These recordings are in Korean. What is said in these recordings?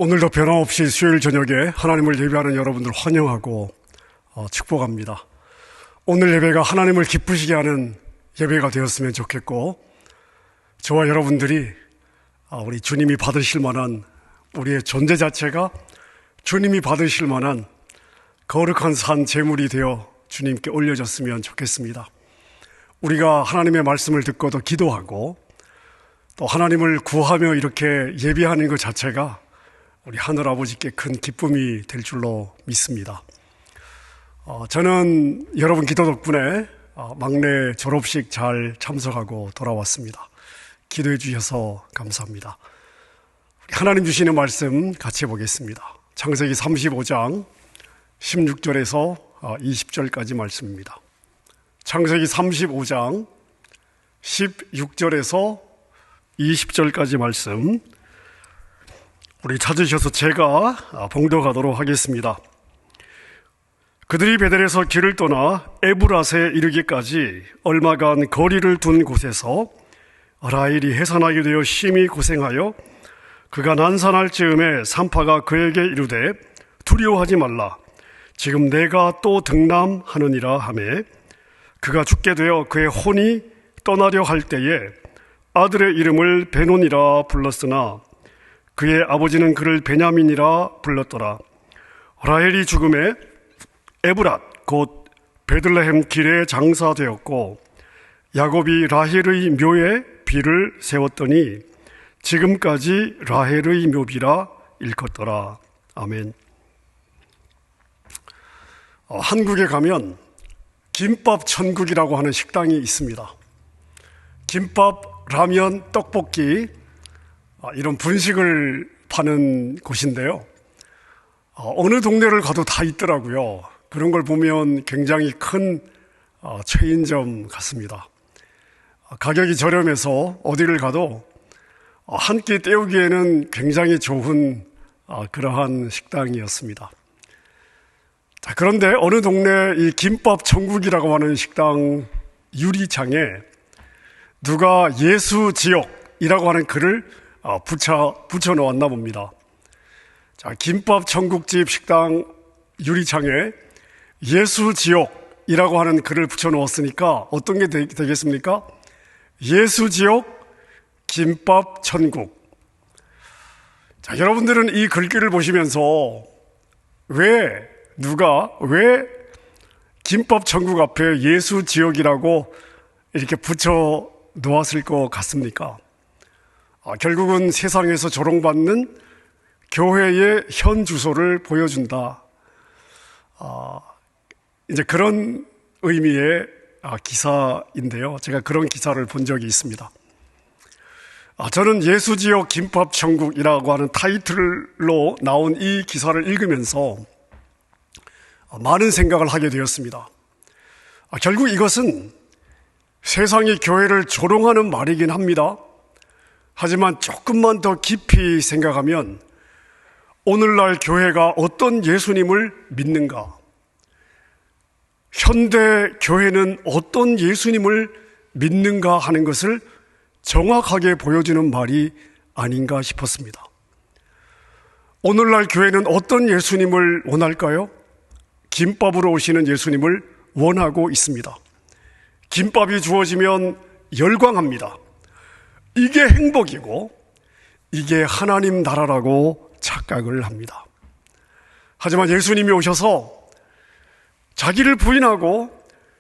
오늘도 변함없이 수요일 저녁에 하나님을 예배하는 여러분들 환영하고 축복합니다. 오늘 예배가 하나님을 기쁘시게 하는 예배가 되었으면 좋겠고, 저와 여러분들이 우리 주님이 받으실 만한, 우리의 존재 자체가 주님이 받으실 만한 거룩한 산 제물이 되어 주님께 올려졌으면 좋겠습니다. 우리가 하나님의 말씀을 듣고도 기도하고 또 하나님을 구하며 이렇게 예배하는 것 자체가 우리 하늘아버지께 큰 기쁨이 될 줄로 믿습니다. 저는 여러분 기도 덕분에 막내 졸업식 잘 참석하고 돌아왔습니다. 기도해 주셔서 감사합니다. 하나님 주시는 말씀 같이 보겠습니다. 창세기 35장 16절에서 20절까지 말씀입니다. 창세기 35장 16절에서 20절까지 말씀, 우리 찾으셔서 제가 봉독하도록 하겠습니다. 그들이 베델에서 길을 떠나 에브랏에 이르기까지 얼마간 거리를 둔 곳에서 라헬이 해산하게 되어 심히 고생하여 그가 난산할 즈음에 산파가 그에게 이르되 두려워하지 말라, 지금 내가 또 등남하느니라 하매, 그가 죽게 되어 그의 혼이 떠나려 할 때에 아들의 이름을 베논이라 불렀으나 그의 아버지는 그를 베냐민이라 불렀더라. 라헬이 죽음에 에브랏 곧 베들레헴 길에 장사되었고, 야곱이 라헬의 묘에 비를 세웠더니 지금까지 라헬의 묘비라 일컫더라. 아멘. 한국에 가면 김밥 천국이라고 하는 식당이 있습니다. 김밥, 라면, 떡볶이 이런 분식을 파는 곳인데요. 어느 동네를 가도 다 있더라고요. 그런 걸 보면 굉장히 큰 체인점 같습니다. 가격이 저렴해서 어디를 가도 한 끼 때우기에는 굉장히 좋은 그러한 식당이었습니다. 자, 그런데 어느 동네 이 김밥 천국이라고 하는 식당 유리창에 누가 예수지옥이라고 하는 글을 붙여 놓았나 봅니다. 자, 김밥 천국집 식당 유리창에 예수지옥이라고 하는 글을 붙여 놓았으니까 어떤 게 되겠습니까? 예수지옥 김밥 천국. 자, 여러분들은 이 글귀를 보시면서 왜 김밥 천국 앞에 예수지옥이라고 이렇게 붙여 놓았을 것 같습니까? 결국은 세상에서 조롱받는 교회의 현 주소를 보여준다. 이제 그런 의미의 기사인데요. 제가 그런 기사를 본 적이 있습니다. 저는 예수지옥 김밥 천국이라고 하는 타이틀로 나온 이 기사를 읽으면서 많은 생각을 하게 되었습니다. 결국 이것은 세상이 교회를 조롱하는 말이긴 합니다. 하지만 조금만 더 깊이 생각하면 오늘날 교회가 어떤 예수님을 믿는가, 현대 교회는 어떤 예수님을 믿는가 하는 것을 정확하게 보여주는 말이 아닌가 싶었습니다. 오늘날 교회는 어떤 예수님을 원할까요? 김밥으로 오시는 예수님을 원하고 있습니다. 김밥이 주어지면 열광합니다. 이게 행복이고 이게 하나님 나라라고 착각을 합니다. 하지만 예수님이 오셔서 자기를 부인하고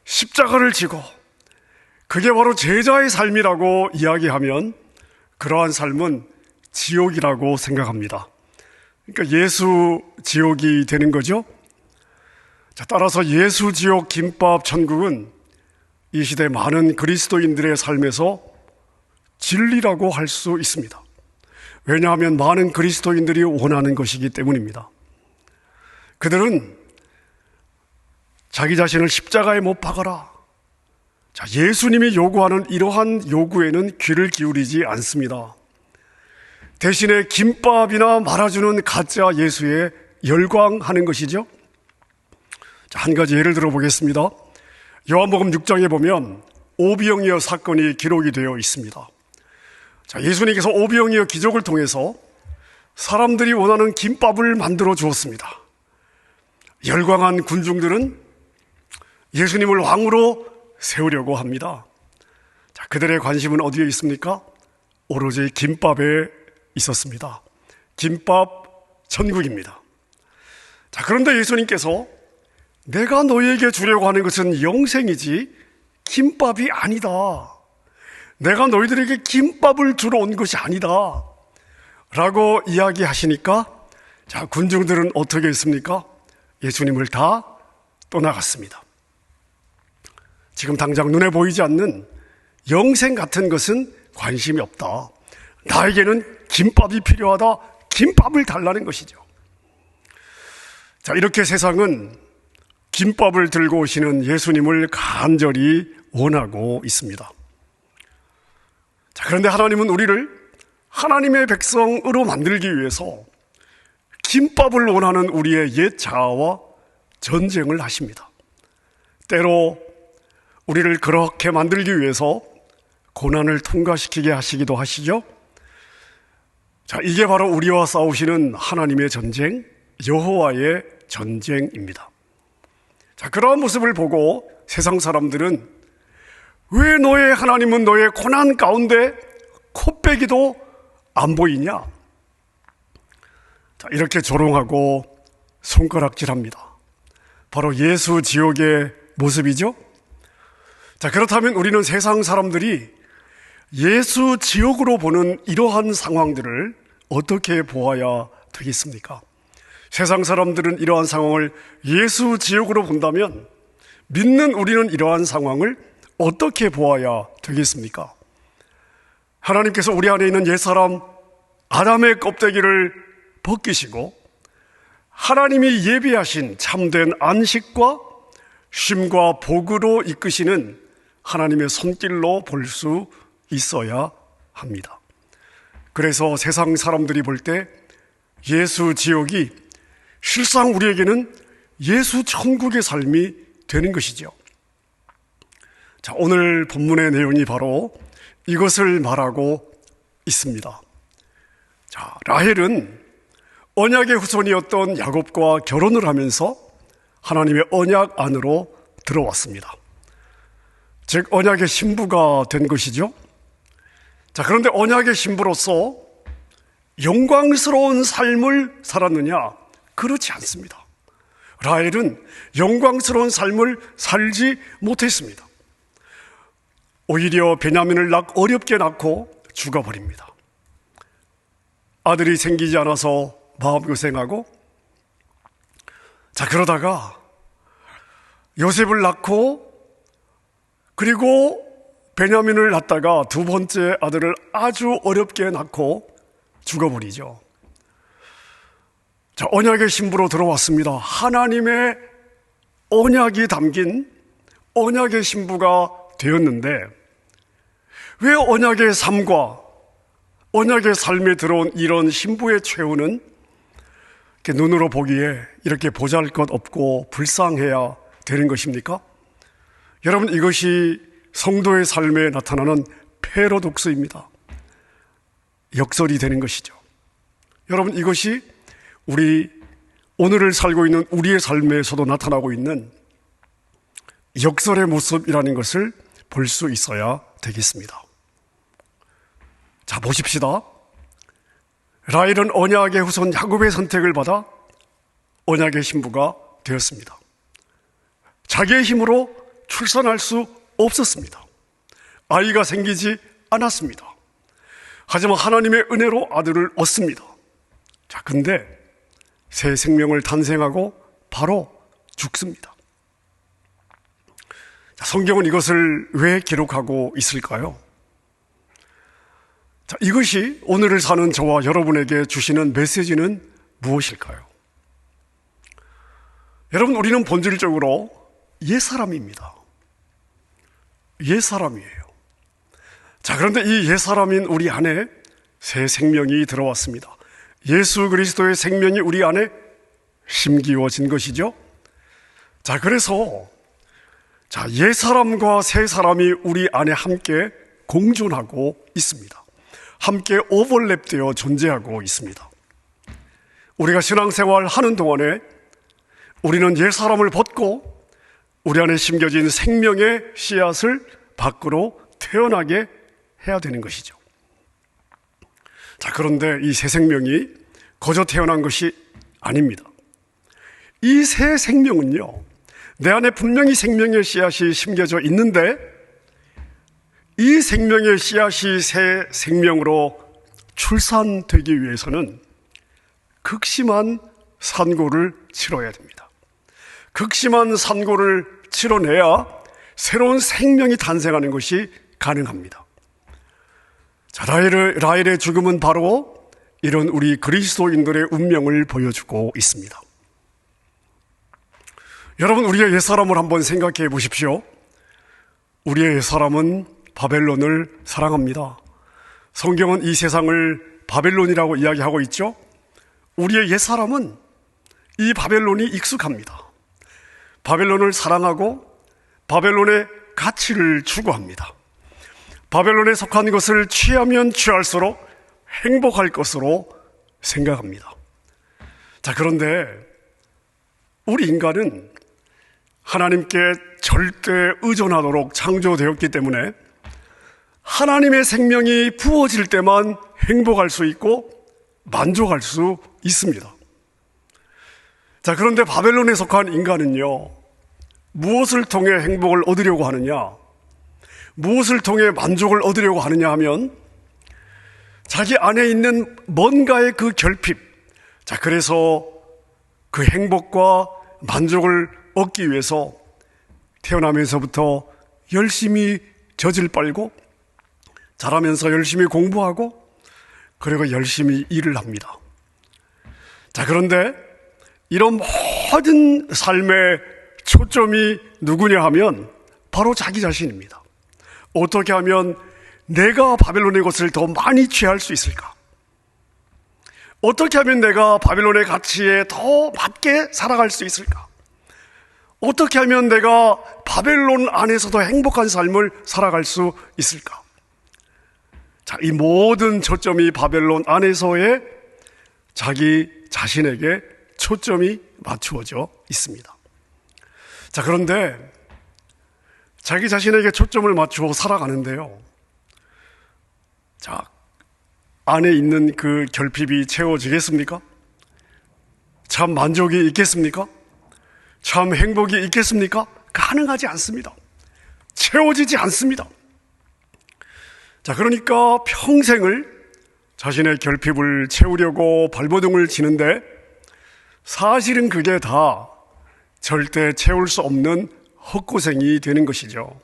십자가를 지고 그게 바로 제자의 삶이라고 이야기하면 그러한 삶은 지옥이라고 생각합니다. 그러니까 예수 지옥이 되는 거죠. 자, 따라서 예수 지옥 김밥 천국은 이 시대 많은 그리스도인들의 삶에서 진리라고 할 수 있습니다. 왜냐하면 많은 그리스도인들이 원하는 것이기 때문입니다. 그들은 자기 자신을 십자가에 못 박아라. 자, 예수님이 요구하는 이러한 요구에는 귀를 기울이지 않습니다. 대신에 김밥이나 말아주는 가짜 예수에 열광하는 것이죠. 자, 한 가지 예를 들어 보겠습니다. 요한복음 6장에 보면 오병이어 사건이 기록이 되어 있습니다. 자, 예수님께서 오병이어 기적을 통해서 사람들이 원하는 김밥을 만들어 주었습니다. 열광한 군중들은 예수님을 왕으로 세우려고 합니다. 자, 그들의 관심은 어디에 있습니까? 오로지 김밥에 있었습니다. 김밥 천국입니다. 자, 그런데 예수님께서 내가 너희에게 주려고 하는 것은 영생이지 김밥이 아니다. 내가 너희들에게 김밥을 주러 온 것이 아니다. 라고 이야기하시니까 자, 군중들은 어떻게 했습니까? 예수님을 다 떠나갔습니다. 지금 당장 눈에 보이지 않는 영생 같은 것은 관심이 없다. 나에게는 김밥이 필요하다. 김밥을 달라는 것이죠. 자, 이렇게 세상은 김밥을 들고 오시는 예수님을 간절히 원하고 있습니다. 자, 그런데 하나님은 우리를 하나님의 백성으로 만들기 위해서 김밥을 원하는 우리의 옛 자아와 전쟁을 하십니다. 때로 우리를 그렇게 만들기 위해서 고난을 통과시키게 하시기도 하시죠. 자, 이게 바로 우리와 싸우시는 하나님의 전쟁, 여호와의 전쟁입니다. 자, 그러한 모습을 보고 세상 사람들은 왜 너의 하나님은 너의 고난 가운데 코빼기도 안 보이냐? 자, 이렇게 조롱하고 손가락질합니다. 바로 예수 지옥의 모습이죠. 자, 그렇다면 우리는 세상 사람들이 예수 지옥으로 보는 이러한 상황들을 어떻게 보아야 되겠습니까? 세상 사람들은 이러한 상황을 예수 지옥으로 본다면 믿는 우리는 이러한 상황을 어떻게 보아야 되겠습니까? 하나님께서 우리 안에 있는 옛사람 아담의 껍데기를 벗기시고 하나님이 예비하신 참된 안식과 쉼과 복으로 이끄시는 하나님의 손길로 볼 수 있어야 합니다. 그래서 세상 사람들이 볼 때 예수 지옥이 실상 우리에게는 예수 천국의 삶이 되는 것이죠. 자, 오늘 본문의 내용이 바로 이것을 말하고 있습니다. 자, 라헬은 언약의 후손이었던 야곱과 결혼을 하면서 하나님의 언약 안으로 들어왔습니다. 즉 언약의 신부가 된 것이죠. 자, 그런데 언약의 신부로서 영광스러운 삶을 살았느냐? 그렇지 않습니다. 라헬은 영광스러운 삶을 살지 못했습니다. 오히려 베냐민을 어렵게 낳고 죽어버립니다. 아들이 생기지 않아서 마음고생하고, 자, 그러다가 요셉을 낳고 그리고 베냐민을 낳다가 두 번째 아들을 아주 어렵게 낳고 죽어버리죠. 자, 언약의 신부로 들어왔습니다. 하나님의 언약이 담긴 언약의 신부가 되었는데 왜 언약의 삶과 언약의 삶에 들어온 이런 신부의 최후는 눈으로 보기에 이렇게 보잘것없고 불쌍해야 되는 것입니까? 여러분, 이것이 성도의 삶에 나타나는 패러독스입니다. 역설이 되는 것이죠. 여러분, 이것이 우리 오늘을 살고 있는 우리의 삶에서도 나타나고 있는 역설의 모습이라는 것을 볼 수 있어야 되겠습니다. 자, 보십시다. 라헬은 언약의 후손 야곱의 선택을 받아 언약의 신부가 되었습니다. 자기의 힘으로 출산할 수 없었습니다. 아이가 생기지 않았습니다. 하지만 하나님의 은혜로 아들을 얻습니다. 자, 근데 새 생명을 탄생하고 바로 죽습니다. 자, 성경은 이것을 왜 기록하고 있을까요? 자, 이것이 오늘을 사는 저와 여러분에게 주시는 메시지는 무엇일까요? 여러분, 우리는 본질적으로 옛사람입니다. 옛사람이에요. 자, 그런데 이 옛사람인 우리 안에 새 생명이 들어왔습니다. 예수 그리스도의 생명이 우리 안에 심기워진 것이죠. 자, 그래서 옛사람과 새사람이 우리 안에 함께 공존하고 있습니다. 함께 오버랩되어 존재하고 있습니다. 우리가 신앙생활 하는 동안에 우리는 옛사람을 벗고 우리 안에 심겨진 생명의 씨앗을 밖으로 태어나게 해야 되는 것이죠. 자, 그런데 이 새 생명이 거저 태어난 것이 아닙니다. 이 새 생명은요, 내 안에 분명히 생명의 씨앗이 심겨져 있는데 이 생명의 씨앗이 새 생명으로 출산되기 위해서는 극심한 산고를 치러야 됩니다. 극심한 산고를 치러내야 새로운 생명이 탄생하는 것이 가능합니다. 자, 라헬의 죽음은 바로 이런 우리 그리스도인들의 운명을 보여주고 있습니다. 여러분, 우리의 옛사람을 한번 생각해 보십시오. 우리의 옛사람은 바벨론을 사랑합니다. 성경은 이 세상을 바벨론이라고 이야기하고 있죠. 우리의 옛사람은 이 바벨론이 익숙합니다. 바벨론을 사랑하고 바벨론의 가치를 추구합니다. 바벨론에 속한 것을 취하면 취할수록 행복할 것으로 생각합니다. 자, 그런데 우리 인간은 하나님께 절대 의존하도록 창조되었기 때문에 하나님의 생명이 부어질 때만 행복할 수 있고 만족할 수 있습니다. 자, 그런데 바벨론에 속한 인간은요, 무엇을 통해 행복을 얻으려고 하느냐, 무엇을 통해 만족을 얻으려고 하느냐 하면 자기 안에 있는 뭔가의 그 결핍, 자, 그래서 그 행복과 만족을 얻기 위해서 태어나면서부터 열심히 젖을 빨고 자라면서 열심히 공부하고 그리고 열심히 일을 합니다. 자, 그런데 이런 모든 삶의 초점이 누구냐 하면 바로 자기 자신입니다. 어떻게 하면 내가 바벨론의 것을 더 많이 취할 수 있을까? 어떻게 하면 내가 바벨론의 가치에 더 맞게 살아갈 수 있을까? 어떻게 하면 내가 바벨론 안에서도 행복한 삶을 살아갈 수 있을까? 자, 이 모든 초점이 바벨론 안에서의 자기 자신에게 초점이 맞추어져 있습니다. 자, 그런데 자기 자신에게 초점을 맞추어 살아가는데요, 자, 안에 있는 그 결핍이 채워지겠습니까? 참 만족이 있겠습니까? 참 행복이 있겠습니까? 가능하지 않습니다. 채워지지 않습니다. 자, 그러니까 평생을 자신의 결핍을 채우려고 발버둥을 치는데 사실은 그게 다 절대 채울 수 없는 헛고생이 되는 것이죠.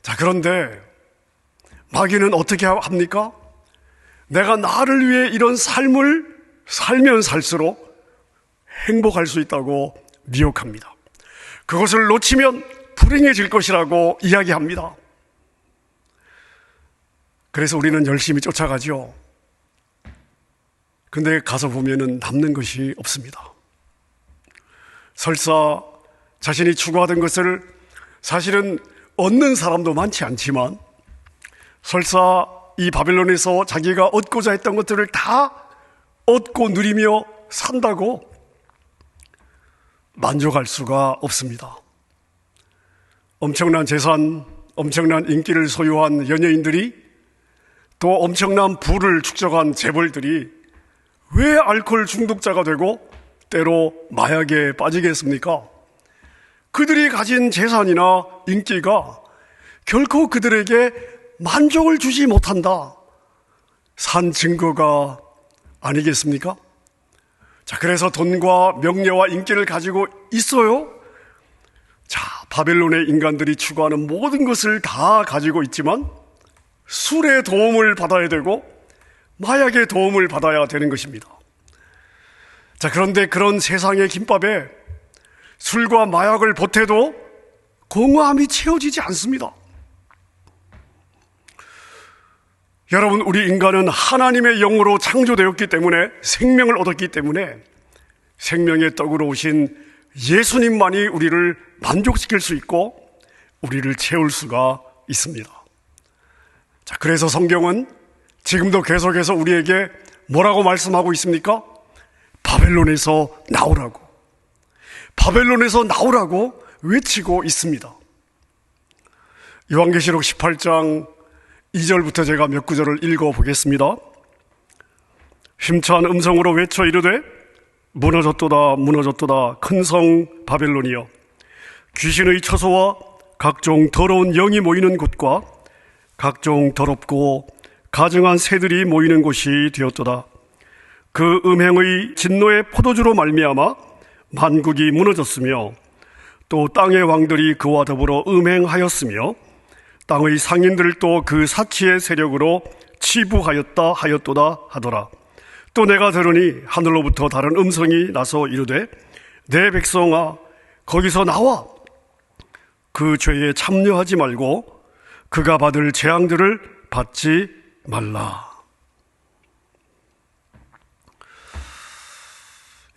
자, 그런데 마귀는 어떻게 합니까? 내가 나를 위해 이런 삶을 살면 살수록 행복할 수 있다고 미혹합니다. 그것을 놓치면 불행해질 것이라고 이야기합니다. 그래서 우리는 열심히 쫓아가죠. 근데 가서 보면은 남는 것이 없습니다. 설사 자신이 추구하던 것을 사실은 얻는 사람도 많지 않지만, 설사 이 바벨론에서 자기가 얻고자 했던 것들을 다 얻고 누리며 산다고 만족할 수가 없습니다. 엄청난 재산, 엄청난 인기를 소유한 연예인들이, 또 엄청난 부를 축적한 재벌들이 왜 알코올 중독자가 되고 때로 마약에 빠지겠습니까? 그들이 가진 재산이나 인기가 결코 그들에게 만족을 주지 못한다, 산 증거가 아니겠습니까? 자, 그래서 돈과 명예와 인기를 가지고 있어요. 자, 바벨론의 인간들이 추구하는 모든 것을 다 가지고 있지만 술의 도움을 받아야 되고 마약의 도움을 받아야 되는 것입니다. 자, 그런데 그런 세상의 김밥에 술과 마약을 보태도 공허함이 채워지지 않습니다. 여러분, 우리 인간은 하나님의 영으로 창조되었기 때문에, 생명을 얻었기 때문에 생명의 떡으로 오신 예수님만이 우리를 만족시킬 수 있고 우리를 채울 수가 있습니다. 자, 그래서 성경은 지금도 계속해서 우리에게 뭐라고 말씀하고 있습니까? 바벨론에서 나오라고, 바벨론에서 나오라고 외치고 있습니다. 요한계시록 18장 2절부터 제가 몇 구절을 읽어보겠습니다. 힘찬 음성으로 외쳐 이르되 무너졌도다 무너졌도다 큰 성 바벨론이여, 귀신의 처소와 각종 더러운 영이 모이는 곳과 각종 더럽고 가증한 새들이 모이는 곳이 되었도다. 그 음행의 진노의 포도주로 말미암아 만국이 무너졌으며 또 땅의 왕들이 그와 더불어 음행하였으며 땅의 상인들도 그 사치의 세력으로 치부하였다 하였도다 하더라. 또 내가 들으니 하늘로부터 다른 음성이 나서 이르되 내 백성아 거기서 나와 그 죄에 참여하지 말고 그가 받을 재앙들을 받지 말라.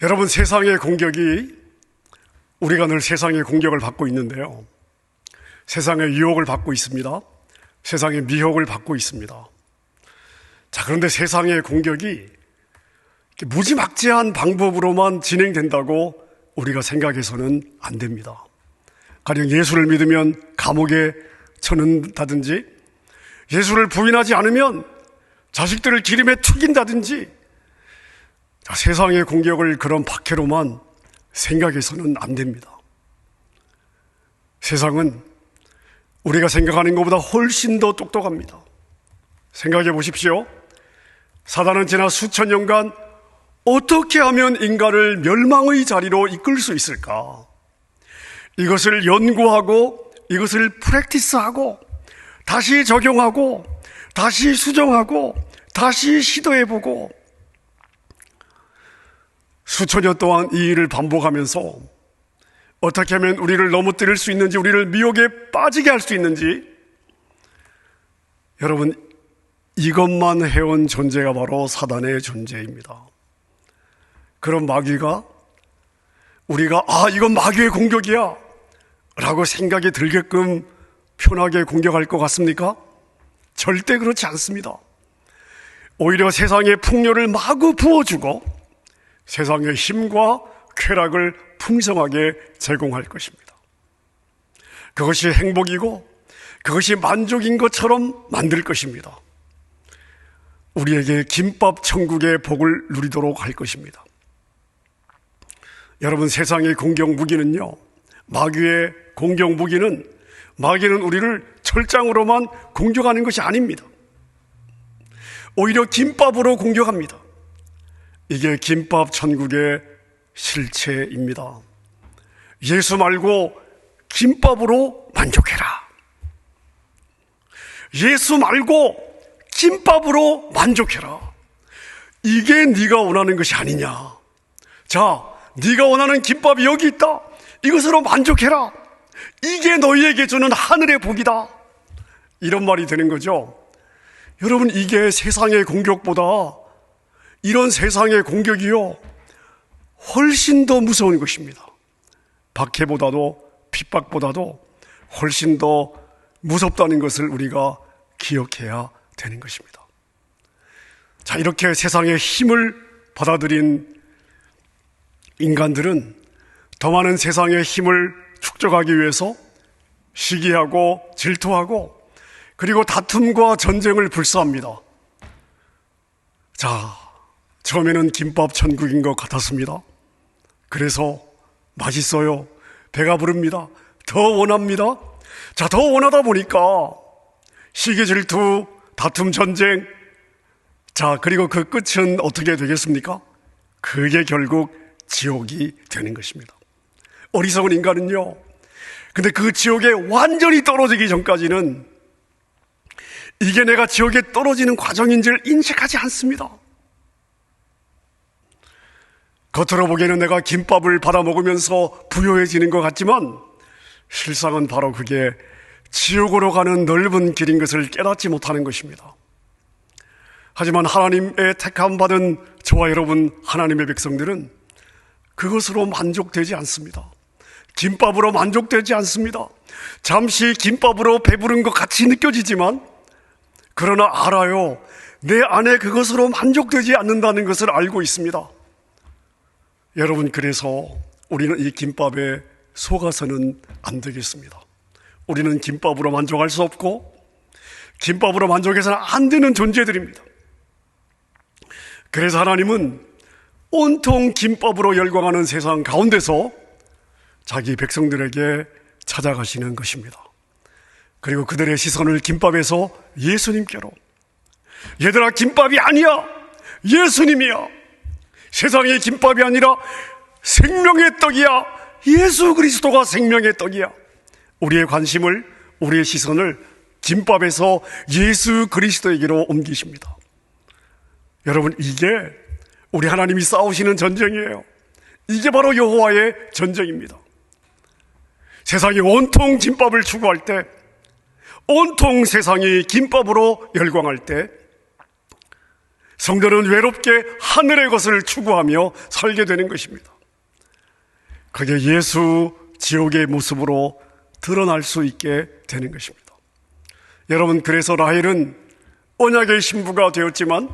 여러분, 세상의 공격이, 우리가 늘 세상의 공격을 받고 있는데요, 세상의 유혹을 받고 있습니다. 세상의 미혹을 받고 있습니다. 자, 그런데 세상의 공격이 무지막지한 방법으로만 진행된다고 우리가 생각해서는 안 됩니다. 가령 예수를 믿으면 감옥에 쳐넣는다든지, 예수를 부인하지 않으면 자식들을 기름에 튀긴다든지, 세상의 공격을 그런 박해로만 생각해서는 안 됩니다. 세상은 우리가 생각하는 것보다 훨씬 더 똑똑합니다. 생각해 보십시오. 사단은 지난 수천 년간 어떻게 하면 인간을 멸망의 자리로 이끌 수 있을까? 이것을 연구하고 이것을 프랙티스하고 다시 적용하고 다시 수정하고 다시 시도해보고 수천 년 동안 이 일을 반복하면서 어떻게 하면 우리를 넘어뜨릴 수 있는지, 우리를 미혹에 빠지게 할 수 있는지, 여러분, 이것만 해온 존재가 바로 사단의 존재입니다. 그런 마귀가 우리가 이건 마귀의 공격이야 라고 생각이 들게끔 편하게 공격할 것 같습니까? 절대 그렇지 않습니다. 오히려 세상의 풍요를 마구 부어주고 세상의 힘과 쾌락을 풍성하게 제공할 것입니다. 그것이 행복이고 그것이 만족인 것처럼 만들 것입니다. 우리에게 김밥 천국의 복을 누리도록 할 것입니다. 여러분, 세상의 공격 무기는요, 마귀의 공격 무기는, 마귀는 우리를 철장으로만 공격하는 것이 아닙니다. 오히려 김밥으로 공격합니다. 이게 김밥 천국의 실체입니다. 예수 말고 김밥으로 만족해라. 예수 말고 김밥으로 만족해라. 이게 네가 원하는 것이 아니냐. 자, 네가 원하는 김밥이 여기 있다. 이것으로 만족해라. 이게 너희에게 주는 하늘의 복이다. 이런 말이 되는 거죠. 여러분, 이게 세상의 공격보다, 이런 세상의 공격이요, 훨씬 더 무서운 것입니다. 박해보다도 핍박보다도 훨씬 더 무섭다는 것을 우리가 기억해야 되는 것입니다. 자, 이렇게 세상의 힘을 받아들인 인간들은 더 많은 세상의 힘을 축적하기 위해서 시기하고 질투하고 그리고 다툼과 전쟁을 불사합니다. 자, 처음에는 김밥 천국인 것 같았습니다. 그래서 맛있어요. 배가 부릅니다. 더 원합니다. 자, 더 원하다 보니까 시기 질투, 다툼, 전쟁. 자, 그리고 그 끝은 어떻게 되겠습니까? 그게 결국 지옥이 되는 것입니다. 어리석은 인간은요, 근데 그 지옥에 완전히 떨어지기 전까지는 이게 내가 지옥에 떨어지는 과정인지를 인식하지 않습니다. 겉으로 보기에는 내가 김밥을 받아 먹으면서 부유해지는 것 같지만 실상은 바로 그게 지옥으로 가는 넓은 길인 것을 깨닫지 못하는 것입니다. 하지만 하나님의 택함받은 저와 여러분, 하나님의 백성들은 그것으로 만족되지 않습니다. 김밥으로 만족되지 않습니다. 잠시 김밥으로 배부른 것 같이 느껴지지만, 그러나 알아요. 내 안에 그것으로 만족되지 않는다는 것을 알고 있습니다. 여러분, 그래서 우리는 이 김밥에 속아서는 안 되겠습니다. 우리는 김밥으로 만족할 수 없고 김밥으로 만족해서는 안 되는 존재들입니다. 그래서 하나님은 온통 김밥으로 열광하는 세상 가운데서 자기 백성들에게 찾아가시는 것입니다. 그리고 그들의 시선을 김밥에서 예수님께로, 얘들아, 김밥이 아니야, 예수님이야. 세상의 김밥이 아니라 생명의 떡이야. 예수 그리스도가 생명의 떡이야. 우리의 관심을, 우리의 시선을 김밥에서 예수 그리스도에게로 옮기십니다. 여러분, 이게 우리 하나님이 싸우시는 전쟁이에요. 이게 바로 여호와의 전쟁입니다. 세상이 온통 김밥을 추구할 때, 온통 세상이 김밥으로 열광할 때, 성도는 외롭게 하늘의 것을 추구하며 살게 되는 것입니다. 그게 예수 지옥의 모습으로 드러날 수 있게 되는 것입니다. 여러분, 그래서 라헬은 언약의 신부가 되었지만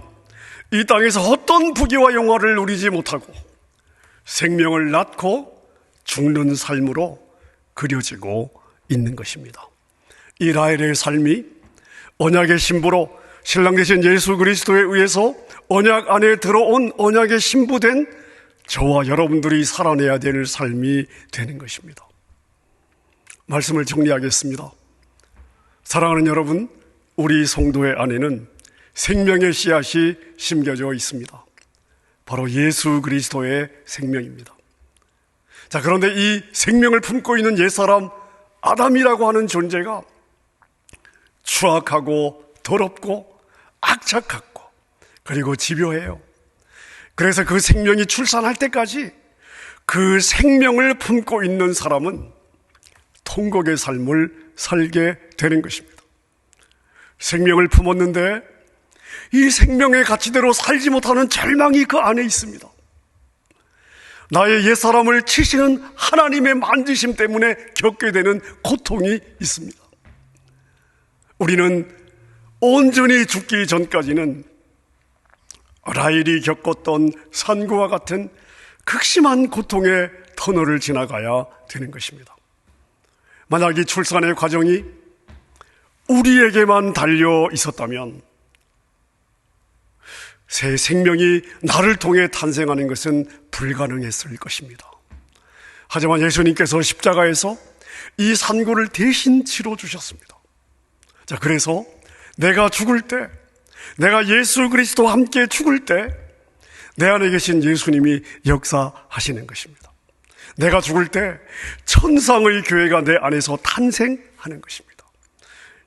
이 땅에서 어떤 부귀와 영화를 누리지 못하고 생명을 낳고 죽는 삶으로 그려지고 있는 것입니다. 이 라헬의 삶이 언약의 신부로 신랑 되신 예수 그리스도에 의해서 언약 안에 들어온 언약의 신부된 저와 여러분들이 살아내야 될 삶이 되는 것입니다. 말씀을 정리하겠습니다. 사랑하는 여러분, 우리 성도의 안에는 생명의 씨앗이 심겨져 있습니다. 바로 예수 그리스도의 생명입니다. 자, 그런데 이 생명을 품고 있는 옛사람 아담이라고 하는 존재가 추악하고 더럽고 악착같고 그리고 집요해요. 그래서 그 생명이 출산할 때까지 그 생명을 품고 있는 사람은 통곡의 삶을 살게 되는 것입니다. 생명을 품었는데 이 생명의 가치대로 살지 못하는 절망이 그 안에 있습니다. 나의 옛사람을 치시는 하나님의 만지심 때문에 겪게 되는 고통이 있습니다. 우리는 온전히 죽기 전까지는 라헬이 겪었던 산고와 같은 극심한 고통의 터널을 지나가야 되는 것입니다. 만약 이 출산의 과정이 우리에게만 달려 있었다면 새 생명이 나를 통해 탄생하는 것은 불가능했을 것입니다. 하지만 예수님께서 십자가에서 이 산고를 대신 치러주셨습니다. 자, 그래서 내가 죽을 때, 내가 예수 그리스도와 함께 죽을 때 내 안에 계신 예수님이 역사하시는 것입니다. 내가 죽을 때 천상의 교회가 내 안에서 탄생하는 것입니다.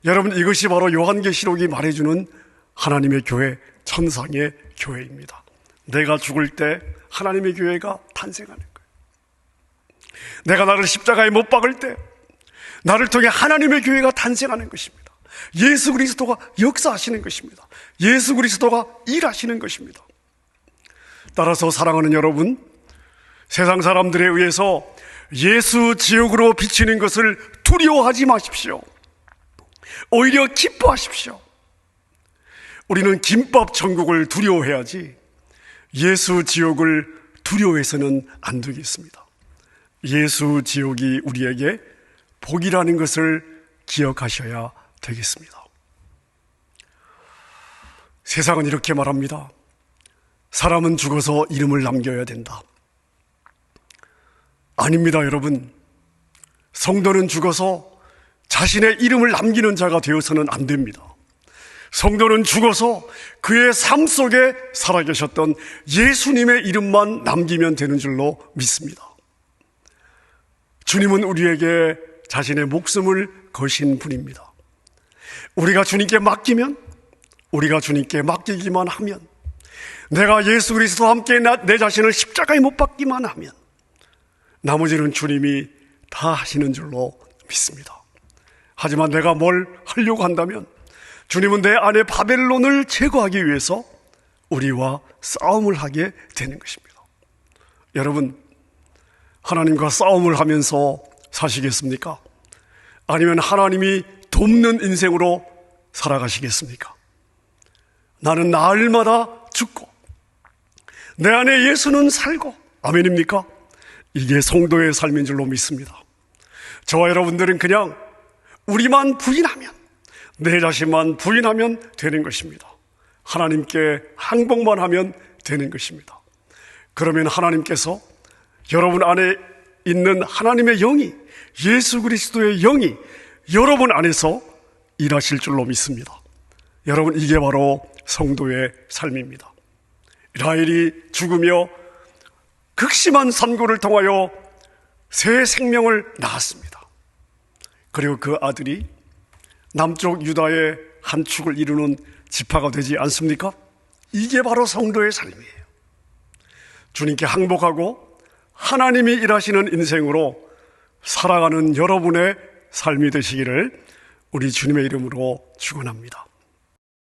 여러분, 이것이 바로 요한계시록이 말해주는 하나님의 교회, 천상의 교회입니다. 내가 죽을 때 하나님의 교회가 탄생하는 거예요. 내가 나를 십자가에 못 박을 때 나를 통해 하나님의 교회가 탄생하는 것입니다. 예수 그리스도가 역사하시는 것입니다. 예수 그리스도가 일하시는 것입니다. 따라서 사랑하는 여러분, 세상 사람들에 의해서 예수 지옥으로 비치는 것을 두려워하지 마십시오. 오히려 기뻐하십시오. 우리는 김밥 천국을 두려워해야지 예수 지옥을 두려워해서는 안 되겠습니다. 예수 지옥이 우리에게 복이라는 것을 기억하셔야 되겠습니다. 세상은 이렇게 말합니다. 사람은 죽어서 이름을 남겨야 된다. 아닙니다, 여러분. 성도는 죽어서 자신의 이름을 남기는 자가 되어서는 안 됩니다. 성도는 죽어서 그의 삶 속에 살아계셨던 예수님의 이름만 남기면 되는 줄로 믿습니다. 주님은 우리에게 자신의 목숨을 거신 분입니다. 우리가 주님께 맡기면, 우리가 주님께 맡기기만 하면, 내가 예수 그리스도와 함께 내 자신을 십자가에 못 박기만 하면 나머지는 주님이 다 하시는 줄로 믿습니다. 하지만 내가 뭘 하려고 한다면 주님은 내 안에 바벨론을 제거하기 위해서 우리와 싸움을 하게 되는 것입니다. 여러분, 하나님과 싸움을 하면서 사시겠습니까? 아니면 하나님이 돕는 인생으로 살아가시겠습니까? 나는 날마다 죽고 내 안에 예수는 살고 아멘입니까? 이게 성도의 삶인 줄로 믿습니다. 저와 여러분들은 그냥 우리만 부인하면, 내 자신만 부인하면 되는 것입니다. 하나님께 항복만 하면 되는 것입니다. 그러면 하나님께서 여러분 안에 있는 하나님의 영이, 예수 그리스도의 영이 여러분 안에서 일하실 줄로 믿습니다. 여러분, 이게 바로 성도의 삶입니다. 라헬이 죽으며 극심한 산고를 통하여 새 생명을 낳았습니다. 그리고 그 아들이 남쪽 유다의 한 축을 이루는 지파가 되지 않습니까? 이게 바로 성도의 삶이에요. 주님께 항복하고 하나님이 일하시는 인생으로 살아가는 여러분의 삶이 되시기를 우리 주님의 이름으로 축원합니다.